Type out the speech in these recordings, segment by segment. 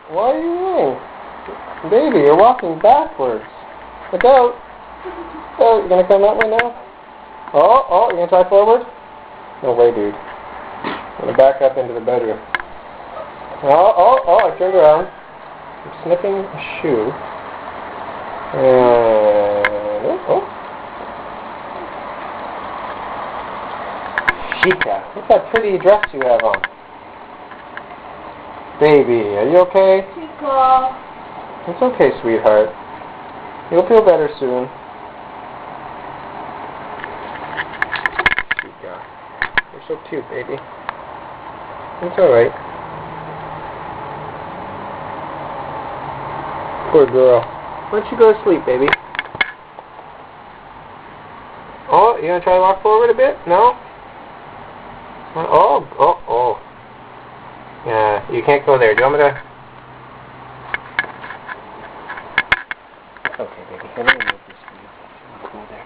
Why are you running? Baby, you're walking backwards. Look out. Oh, you gonna come that way now? Oh, you gonna try forward? No way, dude. I'm gonna back up into the bedroom. I turned around. I'm sniffing a shoe. And, Chica, look at that pretty dress you have on. Baby, are you okay? Chica. It's okay, sweetheart. You'll feel better soon. Chica, you're so cute, baby. It's alright. Poor girl. Why don't you go to sleep, baby? Oh, you gonna try to walk forward a bit? No? Oh. Yeah, you can't go there. Do you want me to? Okay, baby. Let me move this for you. Go there.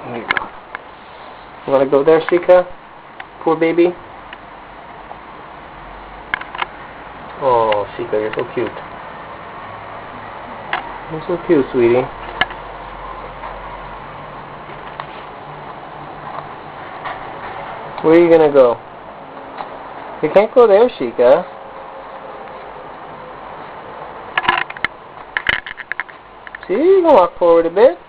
There you go. You want to go there, Chica? Poor baby. Oh, Chica, you're so cute. You're so cute, sweetie. Where are you gonna go? You can't go there, Chica. See, you can walk forward a bit.